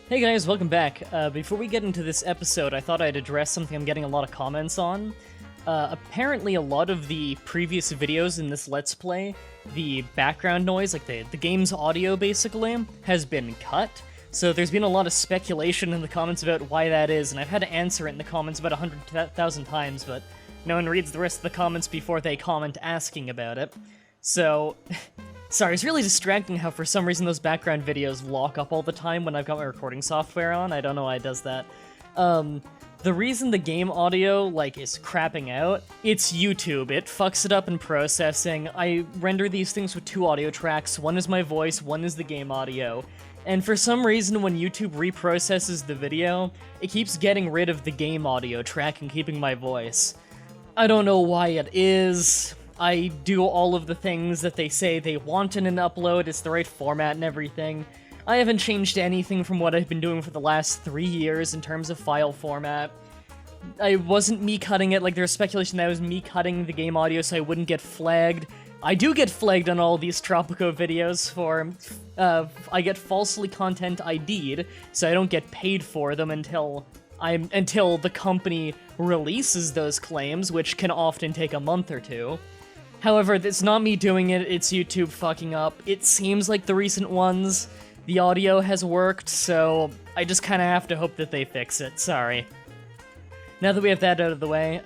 Hey guys, welcome back. Before we get into this episode, I thought I'd address something I'm getting a lot of comments on. Apparently a lot of the previous videos in this Let's Play, the background noise, like the game's audio basically, has been cut. So there's been a lot of speculation in the comments about why that is, and I've had to answer it in the comments about 100,000 times, but no one reads the rest of the comments before they comment asking about it. So... Sorry, it's really distracting how for some reason those background videos lock up all the time when I've got my recording software on. I don't know why it does that. The reason the game audio, is crapping out, it's YouTube. It fucks it up in processing. I render these things with two audio tracks. One is my voice, one is the game audio. And for some reason, when YouTube reprocesses the video, it keeps getting rid of the game audio track and keeping my voice. I don't know why it is. I do all of the things that they say they want in an upload, it's the right format and everything. I haven't changed anything from what I've been doing for the last 3 years in terms of file format. It wasn't me cutting it, there's speculation that it was me cutting the game audio so I wouldn't get flagged. I do get flagged on all these Tropico videos for, I get falsely content ID'd, so I don't get paid for them until the company releases those claims, which can often take a month or two. However, it's not me doing it, it's YouTube fucking up. It seems like the recent ones, the audio has worked, so I just kinda have to hope that they fix it, sorry. Now that we have that out of the way,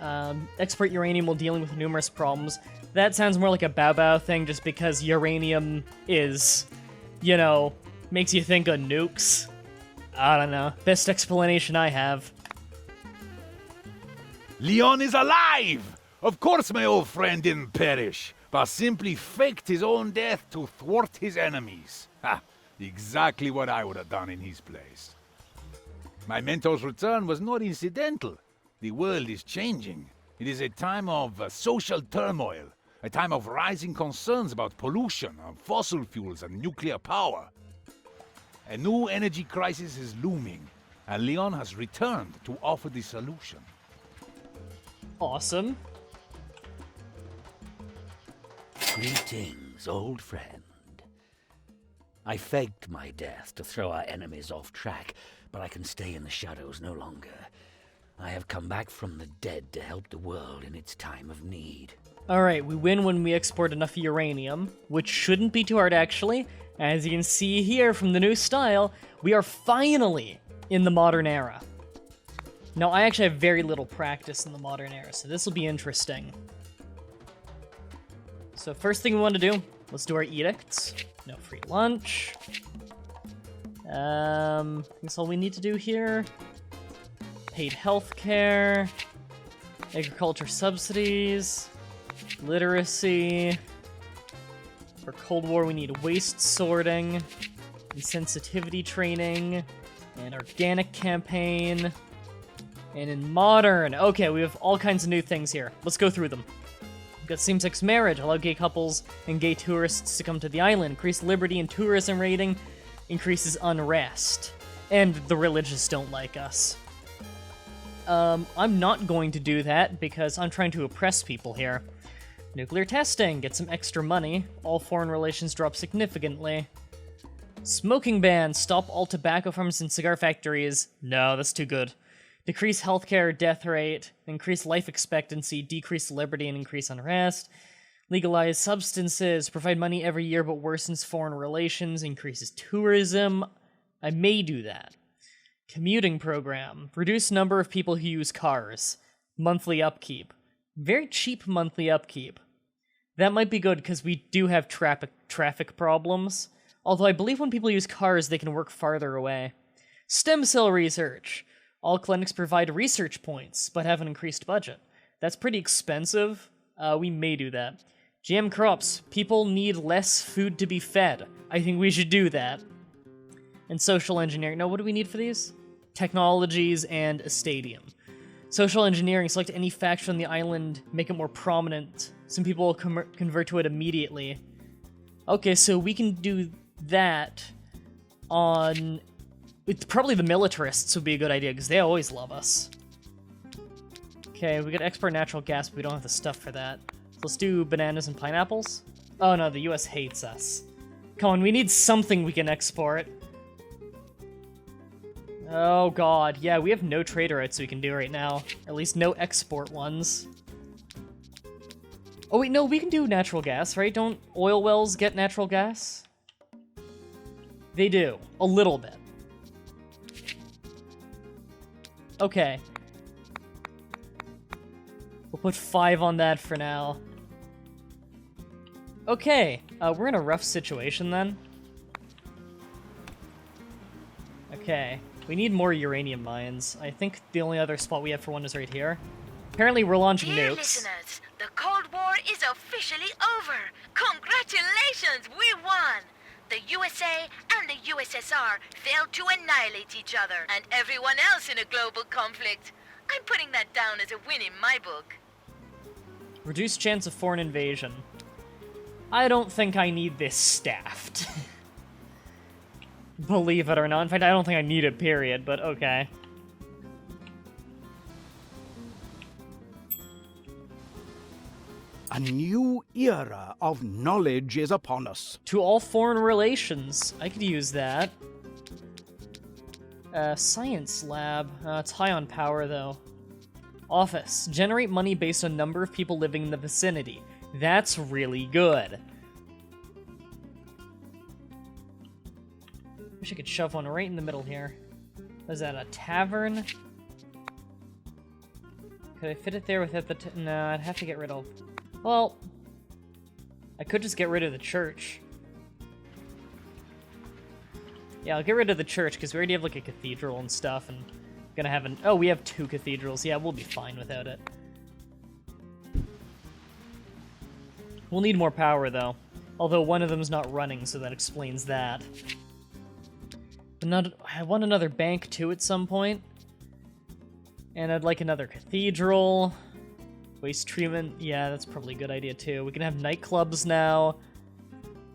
export uranium while dealing with numerous problems. That sounds more like a Bao thing just because uranium is, makes you think of nukes. I don't know, best explanation I have. Leon is alive! Of course my old friend didn't perish, but simply faked his own death to thwart his enemies. Ha! Exactly what I would have done in his place. My mentor's return was not incidental. The world is changing. It is a time of social turmoil, a time of rising concerns about pollution, fossil fuels, and nuclear power. A new energy crisis is looming, and Leon has returned to offer the solution. Awesome. Greetings, old friend. I faked my death to throw our enemies off track, but I can stay in the shadows no longer. I have come back from the dead to help the world in its time of need. Alright, we win when we export enough uranium, which shouldn't be too hard actually. As you can see here from the new style, we are finally in the modern era. Now, I actually have very little practice in the modern era, so this will be interesting. So first thing we want to do, let's do our edicts. No free lunch. That's all we need to do here. Paid healthcare. Agriculture subsidies. Literacy. For Cold War, we need waste sorting. Insensitivity training. And organic campaign. And in modern, okay, we have all kinds of new things here. Let's go through them. We've got same-sex marriage, allow gay couples and gay tourists to come to the island, increase liberty and tourism rating, increases unrest. And the religious don't like us. I'm not going to do that because I'm trying to oppress people here. Nuclear testing, get some extra money. All foreign relations drop significantly. Smoking ban, stop all tobacco farms and cigar factories. No, that's too good. Decrease healthcare death rate, increase life expectancy, decrease liberty, and increase unrest. Legalize substances, provide money every year but worsens foreign relations, increases tourism. I may do that. Commuting program, reduce number of people who use cars. Monthly upkeep. Very cheap monthly upkeep. That might be good because we do have traffic problems. Although I believe when people use cars, they can work farther away. Stem cell research. All clinics provide research points, but have an increased budget. That's pretty expensive. We may do that. GM crops. People need less food to be fed. I think we should do that. And social engineering. No, what do we need for these? Technologies and a stadium. Social engineering. Select any faction on the island, make it more prominent. Some people will convert to it immediately. Okay, so we can do that on... Probably the militarists would be a good idea, because they always love us. Okay, we could export natural gas, but we don't have the stuff for that. So let's do bananas and pineapples. Oh no, the US hates us. Come on, we need something we can export. Oh god, yeah, we have no trader routes we can do right now. At least no export ones. Oh wait, no, we can do natural gas, right? Don't oil wells get natural gas? They do. A little bit. Okay. We'll put 5 on that for now. Okay, we're in a rough situation then. Okay, we need more uranium mines. I think the only other spot we have for one is right here. Apparently we're launching Dear nukes. listeners, the Cold War is officially over. Congratulations, we won! The USA and the USSR failed to annihilate each other and everyone else in a global conflict. I'm putting that down as a win in my book. Reduced chance of foreign invasion. I don't think I need this staffed. Believe it or not. In fact, I don't think I need it, period, but okay. A new era of knowledge is upon us. To all foreign relations. I could use that. Science lab. It's high on power, though. Office. Generate money based on number of people living in the vicinity. That's really good. Wish I could shove one right in the middle here. Was that a tavern? Could I fit it there without the no, I'd have to get rid of... Well... I could just get rid of the church. Yeah, I'll get rid of the church, because we already have, like, a cathedral and stuff, and... Gonna have an... Oh, we have 2 cathedrals. Yeah, we'll be fine without it. We'll need more power, though. Although one of them's not running, so that explains that. I want another bank, too, at some point. And I'd like another cathedral. Waste treatment. Yeah, that's probably a good idea, too. We can have nightclubs now.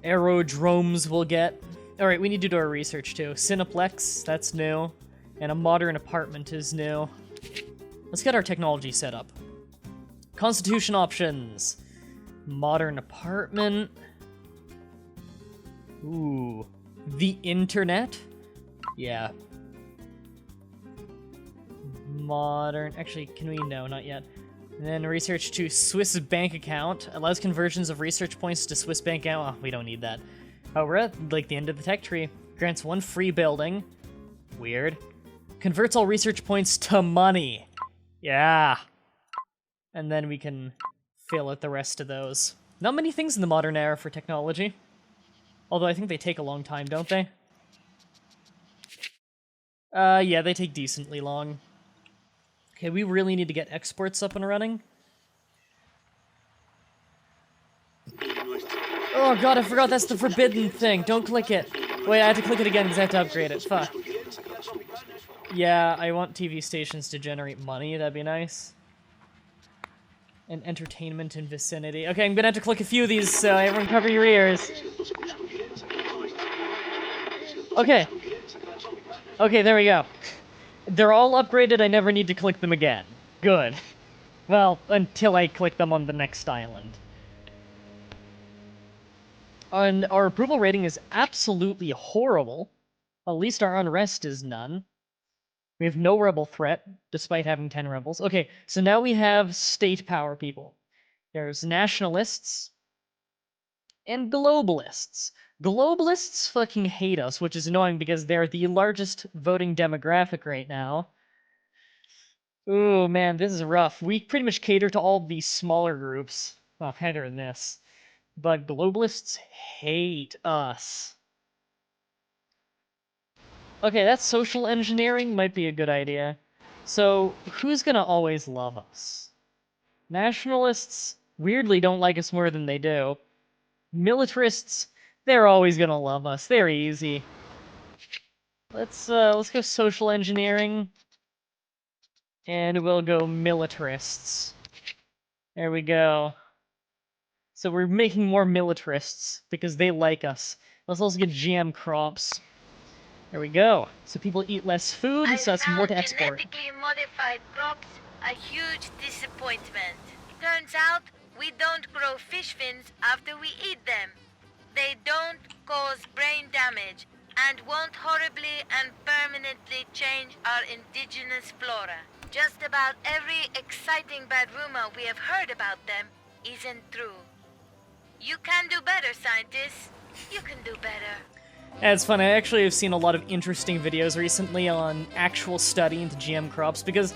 Aerodromes we'll get. Alright, we need to do our research, too. Cineplex, that's new. And a modern apartment is new. Let's get our technology set up. Constitution options. Modern apartment. Ooh. The internet? Yeah. Modern... Actually, can we... No, not yet. And then research to Swiss bank account. Allows conversions of research points to Swiss bank account. Oh, we don't need that. Oh, we're at, like, the end of the tech tree. Grants 1 free building. Weird. Converts all research points to money. Yeah. And then we can fill out the rest of those. Not many things in the modern era for technology. Although I think they take a long time, don't they? Yeah, they take decently long. Okay, we really need to get exports up and running. Oh god, I forgot that's the forbidden thing. Don't click it. Wait, I have to click it again because I have to upgrade it. Fuck. Yeah, I want TV stations to generate money. That'd be nice. And entertainment in vicinity. Okay, I'm gonna have to click a few of these, so everyone cover your ears. Okay. Okay, there we go. They're all upgraded, I never need to click them again. Good. Well, until I click them on the next island. And our approval rating is absolutely horrible. At least our unrest is none. We have no rebel threat, despite having 10 rebels. Okay, so now we have state power people. There's nationalists and globalists. Globalists fucking hate us, which is annoying because they're the largest voting demographic right now. Ooh, man, this is rough. We pretty much cater to all these smaller groups. Well, better than this. But globalists hate us. Okay, that social engineering might be a good idea. So, who's gonna always love us? Nationalists weirdly don't like us more than they do. Militarists, they're always gonna love us. They're easy. Let's go social engineering. And we'll go militarists. There we go. So we're making more militarists because they like us. Let's also get GM crops. There we go. So people eat less food, so that's more to export. Genetically modified crops a huge disappointment. Turns out we don't grow fish fins after we eat them. They don't cause brain damage, and won't horribly and permanently change our indigenous flora. Just about every exciting bad rumor we have heard about them isn't true. You can do better, scientists. You can do better. Yeah, it's fun. I actually have seen a lot of interesting videos recently on actual study into GM crops because,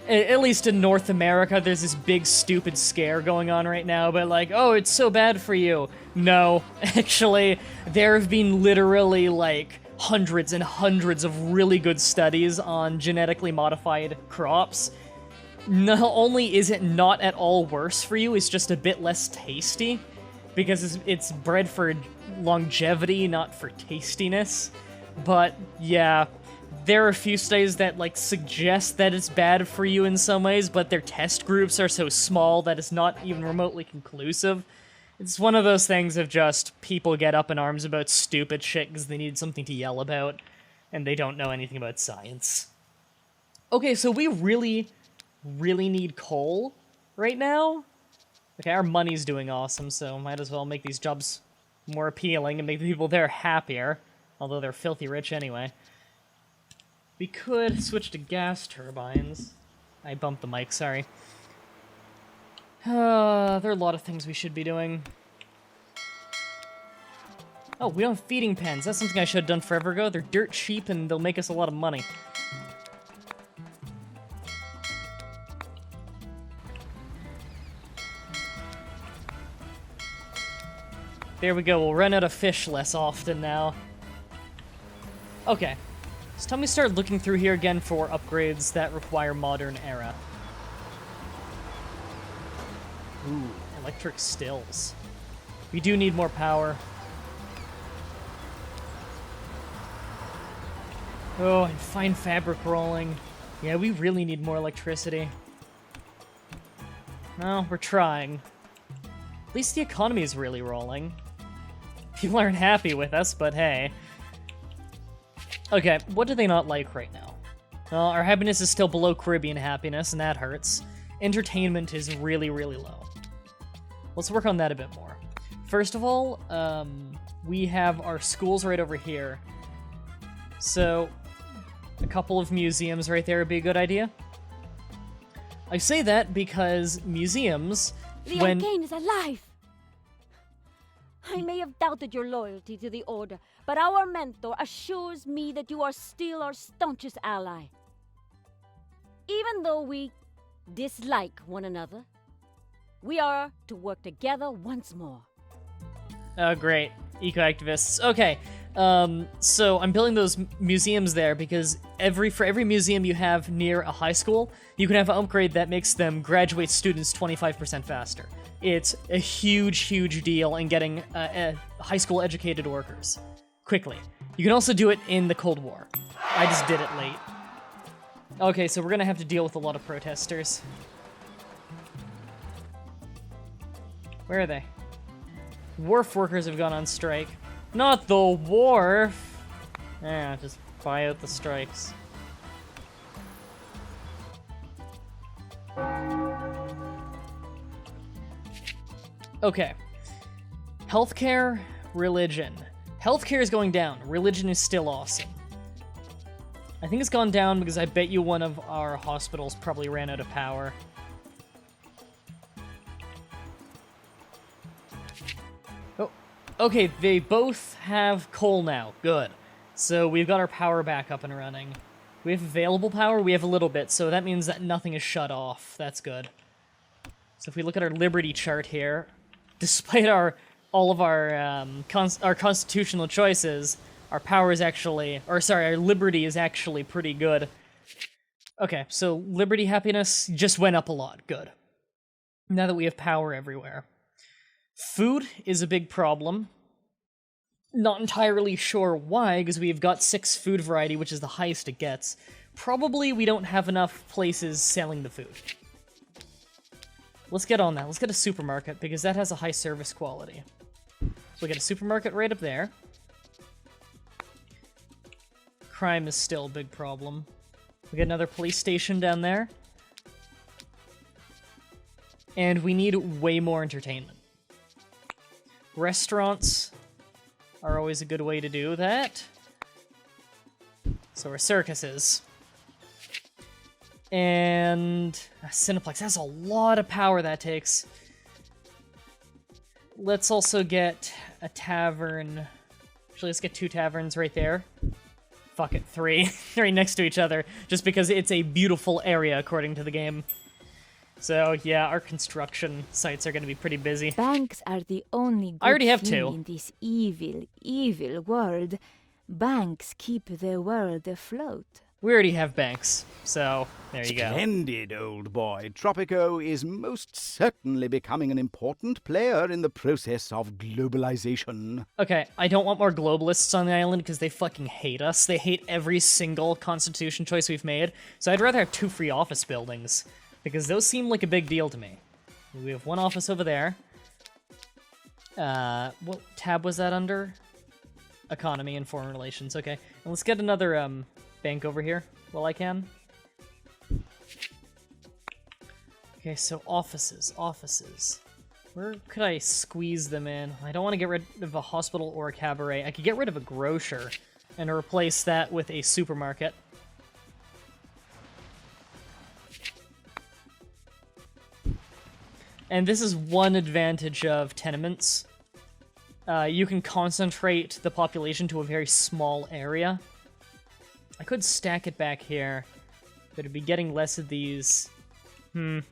at least in North America, there's this big stupid scare going on right now, but like, oh, it's so bad for you. No, actually, there have been literally like hundreds and hundreds of really good studies on genetically modified crops. Not only is it not at all worse for you, it's just a bit less tasty, because it's bred for longevity, not for tastiness. But yeah, there are a few studies that like suggest that it's bad for you in some ways, but their test groups are so small that it's not even remotely conclusive. It's one of those things of just people get up in arms about stupid shit because they need something to yell about, and they don't know anything about science. Okay, so we really need coal right now. Okay, our money's doing awesome, so might as well make these jobs more appealing and make the people there happier, although they're filthy rich anyway. We could switch to gas turbines. I bumped the mic, sorry. There are a lot of things we should be doing. Oh, we don't have feeding pens. That's something I should have done forever ago. They're dirt cheap and they'll make us a lot of money. There we go, we'll run out of fish less often now. Okay, so tell me start looking through here again for upgrades that require modern era. Ooh, electric stills. We do need more power. Oh, and fine fabric rolling. Yeah, we really need more electricity. Well, we're trying. At least the economy is really rolling. People aren't happy with us, but hey. Okay, what do they not like right now? Well, our happiness is still below Caribbean happiness, and that hurts. Entertainment is really, really low. Let's work on that a bit more. First of all, we have our schools right over here. So, a couple of museums right there would be a good idea. I say that because museums, The when... Arcane is alive! I may have doubted your loyalty to the Order, but our mentor assures me that you are still our staunchest ally. Even though we dislike one another, we are to work together once more. Oh, great. Eco-activists. Okay, so I'm building those museums there because for every museum you have near a high school, you can have an upgrade that makes them graduate students 25% faster. It's a huge, huge deal in getting high school educated workers quickly. You can also do it in the Cold War. I just did it late. Okay, so we're gonna have to deal with a lot of protesters. Where are they? Wharf workers have gone on strike. Not the wharf! Yeah, just buy out the strikes. Okay. Healthcare, religion. Healthcare is going down. Religion is still awesome. I think it's gone down because I bet you one of our hospitals probably ran out of power. Oh, okay, they both have coal now. Good. So we've got our power back up and running. We have available power? We have a little bit, so that means that nothing is shut off. That's good. So if we look at our liberty chart here, despite all of our constitutional choices, our power is actually, our liberty is actually pretty good. Okay, so liberty happiness just went up a lot. Good. Now that we have power everywhere. Food is a big problem. Not entirely sure why, because we've got 6 food variety, which is the highest it gets. Probably we don't have enough places selling the food. Let's get on that. Let's get a supermarket, because that has a high service quality. So we get a supermarket right up there. Crime is still a big problem. We get another police station down there. And we need way more entertainment. Restaurants are always a good way to do that. So we're circuses. And a Cineplex. That's a lot of power that takes. Let's also get a tavern. Actually, let's get 2 taverns right there. Fuck it, 3. 3 next to each other, just because it's a beautiful area according to the game. So yeah, our construction sites are going to be pretty busy. Banks are the only good I already have thing 2. in this evil, evil world. Banks keep the world afloat. We already have banks, so there you go. Splendid, old boy. Tropico is most certainly becoming an important player in the process of globalization. Okay, I don't want more globalists on the island because they fucking hate us. They hate every single constitution choice we've made. So I'd rather have 2 free office buildings, because those seem like a big deal to me. We have 1 office over there. What tab was that under? Economy and foreign relations, okay. And let's get another, bank over here while I can. Okay, so offices. Where could I squeeze them in? I don't want to get rid of a hospital or a cabaret. I could get rid of a grocer and replace that with a supermarket. And this is one advantage of tenements. You can concentrate the population to a very small area. I could stack it back here, but it'd be getting less of these. I'll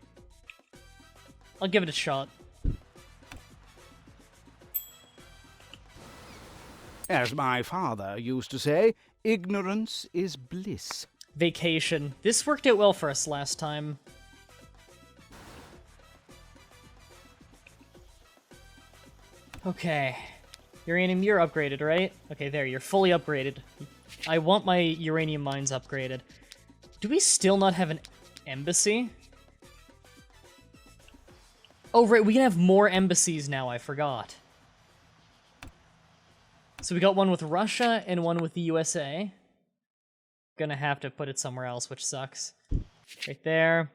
give it a shot. As my father used to say, ignorance is bliss. Vacation. This worked out well for us last time. Okay. Uranium, you're upgraded, right? Okay, there, you're fully upgraded. I want my uranium mines upgraded. Do we still not have an embassy? Oh, right, we can have more embassies now, I forgot. So we got one with Russia and one with the USA. Gonna have to put it somewhere else, which sucks. Right there.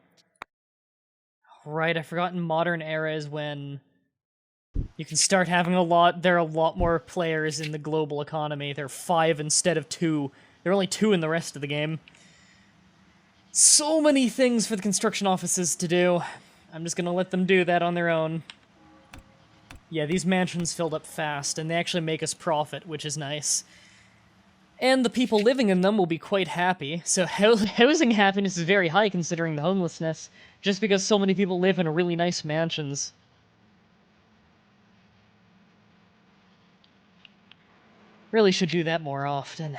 Right, I forgot in modern eras when you can start having there are a lot more players in the global economy. There are 5 instead of 2. There are only 2 in the rest of the game. So many things for the construction offices to do. I'm just gonna let them do that on their own. Yeah, these mansions filled up fast, and they actually make us profit, which is nice. And the people living in them will be quite happy. So housing happiness is very high considering the homelessness, just because so many people live in really nice mansions. Really should do that more often.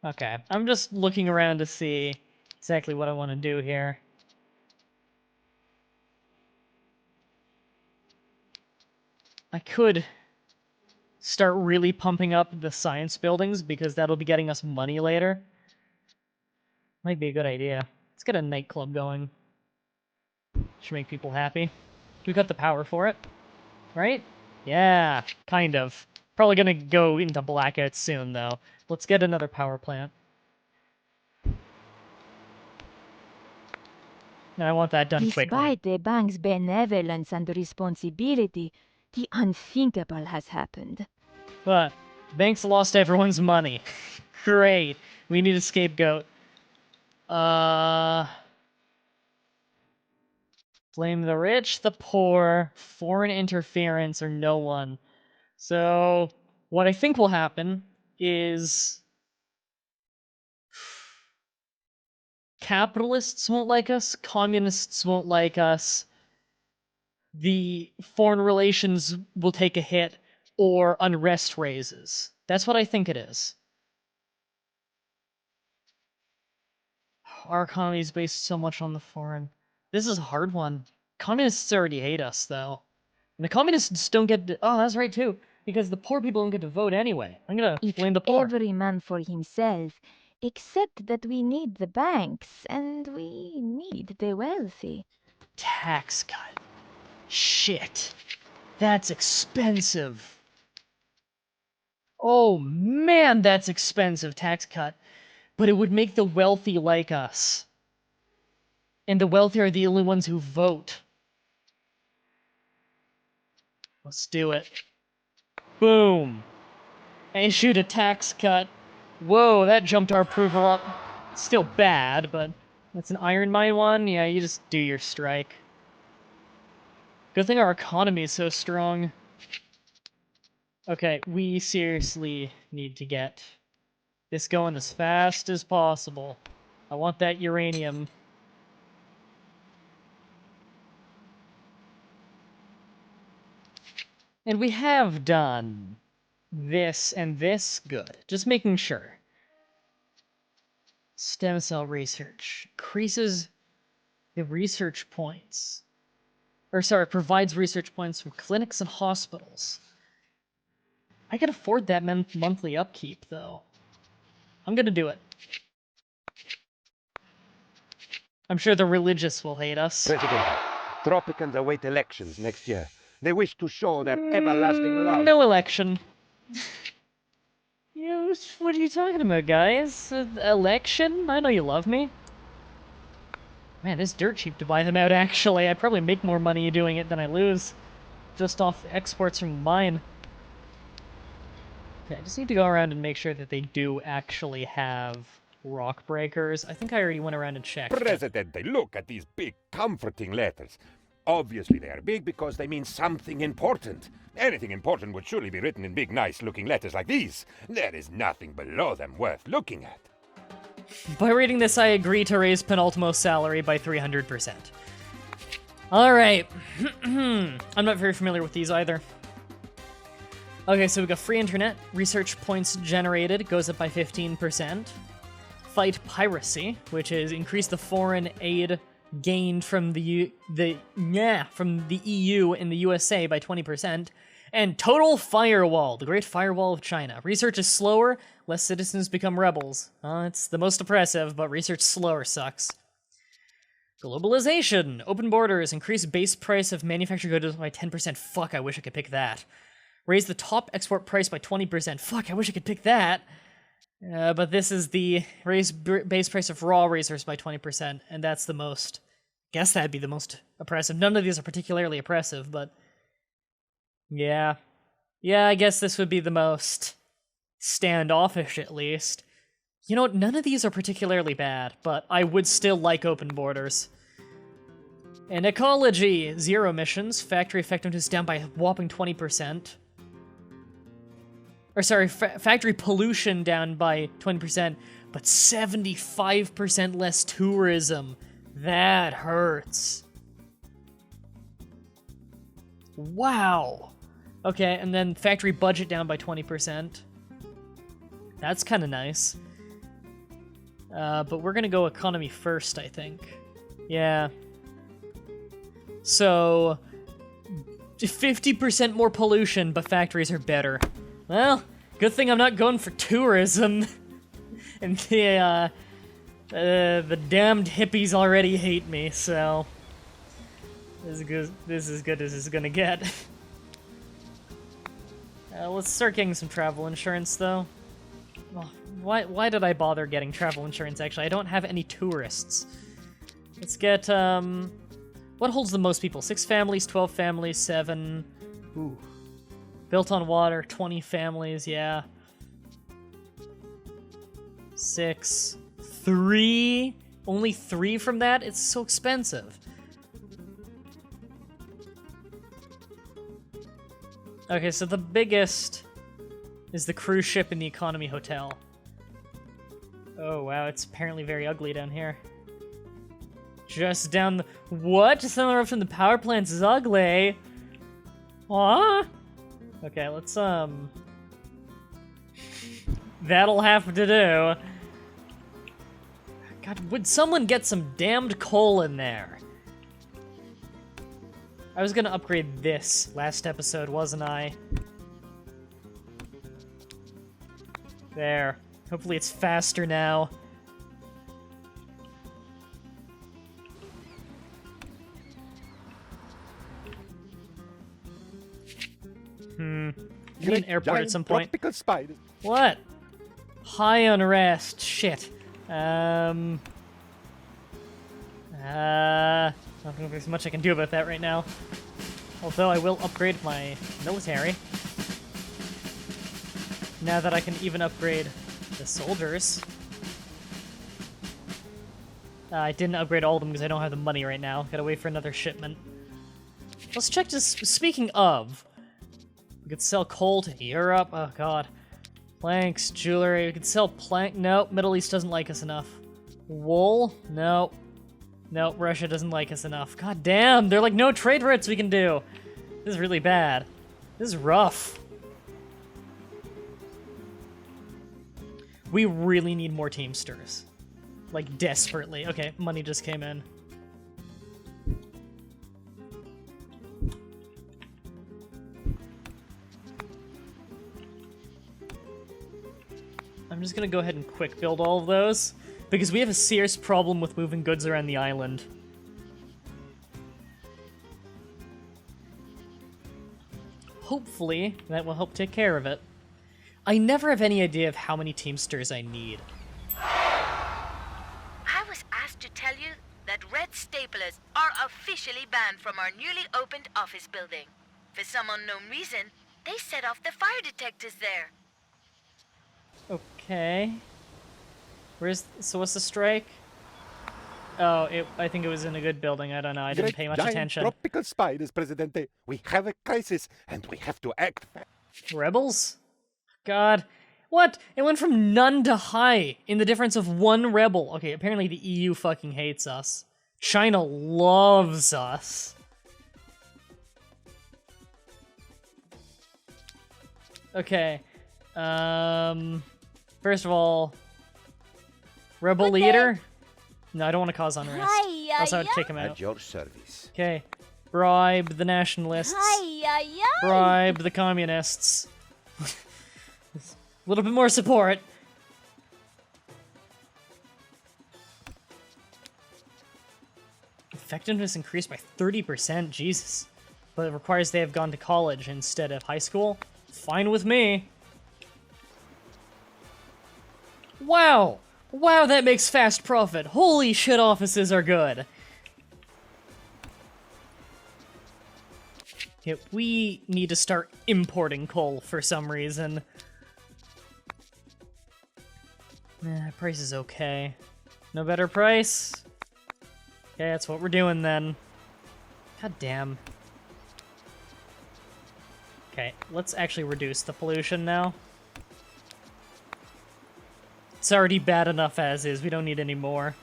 Okay, I'm just looking around to see exactly what I want to do here. I could start really pumping up the science buildings because that'll be getting us money later. Might be a good idea. Let's get a nightclub going. Should make people happy. We got the power for it, right? Yeah, kind of. Probably gonna go into blackouts soon, though. Let's get another power plant. And I want that done quickly. Despite the bank's benevolence and responsibility, the unthinkable has happened. But banks lost everyone's money. Great. We need a scapegoat. Blame the rich, the poor, foreign interference, or no one. So, what I think will happen is capitalists won't like us, communists won't like us, the foreign relations will take a hit, or unrest raises. That's what I think it is. Our economy is based so much on the foreign. This is a hard one. Communists already hate us, though. And the communists don't get to... Oh, that's right, too. Because the poor people don't get to vote anyway. I'm gonna blame the poor. Every man for himself, except that we need the banks, and we need the wealthy. Tax cut. Shit. That's expensive. Oh, man, that's expensive, tax cut. But it would make the wealthy like us. And the wealthy are the only ones who vote. Let's do it. Boom. I issued a tax cut. Whoa, that jumped our approval up. It's still bad, but that's an iron mine one. Yeah, you just do your strike. Good thing our economy is so strong. Okay, we seriously need to get this going as fast as possible. I want that uranium. And we have done this and this good. Just making sure. Stem cell research increases the research points. Or sorry, provides research points from clinics and hospitals. I can afford that monthly upkeep, though. I'm gonna do it. I'm sure the religious will hate us. President, Tropicans await elections next year. They wish to show their everlasting love. No election. What are you talking about, guys? Election? I know you love me. Man, it's dirt cheap to buy them out, actually. I'd probably make more money doing it than I lose. Just off exports from mine. Okay, I just need to go around and make sure that they do actually have rock breakers. I think I already went around and checked. President, look at these big, comforting letters. Obviously they are big because they mean something important. Anything important would surely be written in big, nice-looking letters like these. There is nothing below them worth looking at. By reading this, I agree to raise Penultimo's salary by 300%. Alright. I'm not very familiar with these either. Okay, so we got free internet. Research points generated goes up by 15%. Fight piracy, which is increase the foreign aid gained from the EU in the USA by 20%. And total firewall, the Great Firewall of China. Research is slower, less citizens become rebels. It's the most oppressive, but research slower sucks. Globalization, open borders, increase base price of manufactured goods by 10%. Fuck, I wish I could pick that. Raise the top export price by 20%. Fuck, I wish I could pick that. But this is the raise base price of raw resource by 20%, and that's the most... Guess that'd be the most oppressive. None of these are particularly oppressive, but... Yeah. Yeah, I guess this would be the most standoffish, at least. You know what, none of these are particularly bad, but I would still like open borders. And ecology, 0 emissions, factory effectiveness down by a whopping 20%. Or sorry, factory pollution down by 20%, but 75% less tourism. That hurts. Wow. Okay, and then factory budget down by 20%. That's kind of nice. But we're gonna go economy first, I think. Yeah. So, 50% more pollution, but factories are better. Well, good thing I'm not going for tourism. And the damned hippies already hate me, so... This is as good as it's gonna get. Let's start getting some travel insurance, though. Oh, why did I bother getting travel insurance, actually? I don't have any tourists. Let's get, what holds the most people? 6 families, 12 families, 7... Ooh. Built on water, 20 families, yeah. 6. 3? Only 3 from that? It's so expensive. Okay, so the biggest is the cruise ship in the economy hotel. Oh, wow, it's apparently very ugly down here. Just down the... What? Just down the road from the power plants is ugly? Huh? Okay, let's, that'll have to do. God, would someone get some damned coal in there? I was gonna upgrade this last episode, wasn't I? There. Hopefully it's faster now. Need an airport at some point. Tropical spider. What? High unrest. Shit. I don't think there's much I can do about that right now. Although I will upgrade my military. Now that I can even upgrade the soldiers. I didn't upgrade all of them because I don't have the money right now. Gotta wait for another shipment. Let's check this. Speaking of, we could sell coal to Europe. Oh god. Planks, jewelry. We could sell plank. Nope, Middle East doesn't like us enough. Wool? Nope. Nope, Russia doesn't like us enough. God damn, there are like no trade routes we can do. This is really bad. This is rough. We really need more Teamsters. Like, desperately. Okay, money just came in. I'm just gonna go ahead and quick build all of those, because we have a serious problem with moving goods around the island. Hopefully, that will help take care of it. I never have any idea of how many Teamsters I need. I was asked to tell you that red staplers are officially banned from our newly opened office building. For some unknown reason, they set off the fire detectors there. Okay. So what's the strike? Oh, I think it was in a good building. I don't know. I didn't pay much attention. Tropical spiders, Presidente. We have a crisis, and we have to act fast. Rebels? God. What? It went from none to high in the difference of one rebel. Okay, apparently the EU fucking hates us. China loves us. Okay. First of all, rebel leader? No, I don't want to cause unrest. Also, I'd take him out. At your service. Okay. Bribe the nationalists. Bribe the communists. A little bit more support. Effectiveness increased by 30%, Jesus. But it requires they have gone to college instead of high school. Fine with me. Wow! Wow, that makes fast profit. Holy shit, offices are good. Okay, we need to start importing coal for some reason. Price is okay. No better price? Okay, that's what we're doing then. God damn. Okay, let's actually reduce the pollution now. It's already bad enough as is, we don't need any more.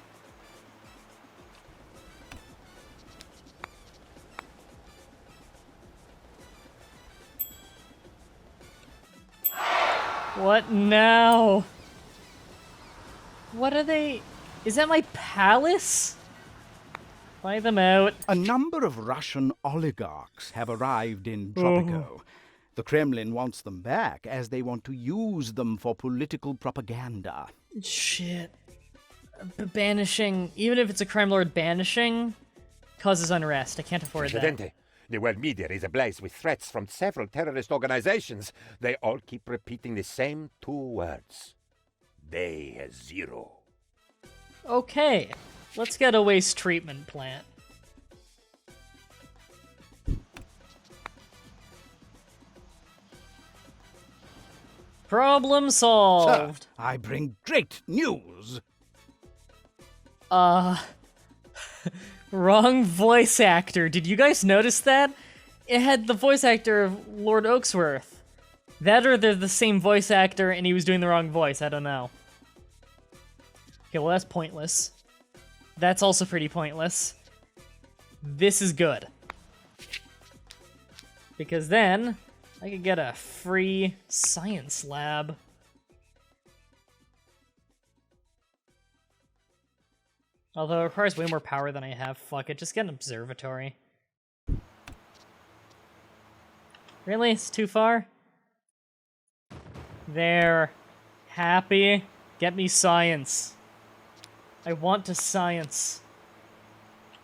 What now? What are they? Is that my palace? Buy them out. A number of Russian oligarchs have arrived in Tropico. The Kremlin wants them back, as they want to use them for political propaganda. Shit. Banishing, even if it's a crime lord, banishing causes unrest. I can't afford that. Presidente, the world media is ablaze with threats from several terrorist organizations. They all keep repeating the same two words. Day has zero. Okay, let's get a waste treatment plant. Problem solved. Sir, I bring great news. Wrong voice actor. Did you guys notice that? It had the voice actor of Lord Oaksworth. That or they're the same voice actor and he was doing the wrong voice. I don't know. Okay, well that's pointless. That's also pretty pointless. This is good. Because then I could get a free science lab. Although it requires way more power than I have. Fuck it, just get an observatory. Really? It's too far? There. Happy. Get me science. I want to science.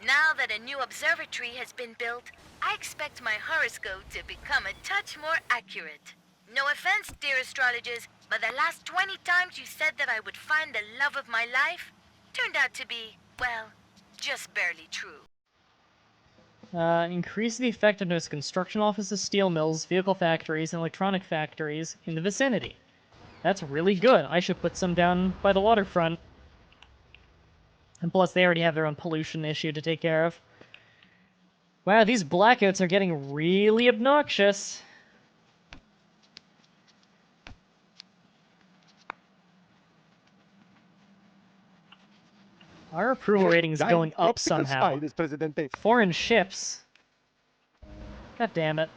Now that a new observatory has been built, I expect my horoscope to become a touch more accurate. No offense, dear astrologers, but the last 20 times you said that I would find the love of my life turned out to be, well, just barely true. Increase the effectiveness of construction offices, steel mills, vehicle factories, and electronic factories in the vicinity. That's really good. I should put some down by the waterfront. And plus, they already have their own pollution issue to take care of. Wow, these blackouts are getting really obnoxious. Our approval rating is going up somehow. Foreign ships. God damn it.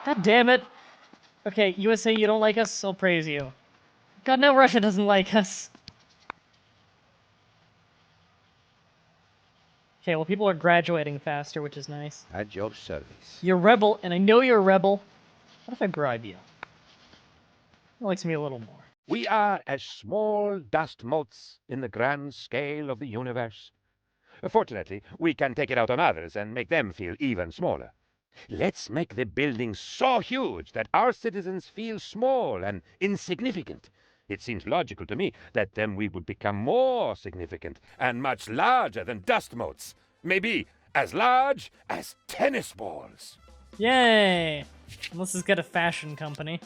God damn it. Okay, USA, you don't like us? I'll praise you. God, no, Russia doesn't like us. Okay, well, people are graduating faster, which is nice. At your service. You're a rebel, and I know you're a rebel. What if I bribe you? That likes me a little more. We are as small dust motes in the grand scale of the universe. Fortunately, we can take it out on others and make them feel even smaller. Let's make the building so huge that our citizens feel small and insignificant. It seems logical to me that then we would become more significant and much larger than dust motes. Maybe as large as tennis balls. Yay! Let's just get a fashion company.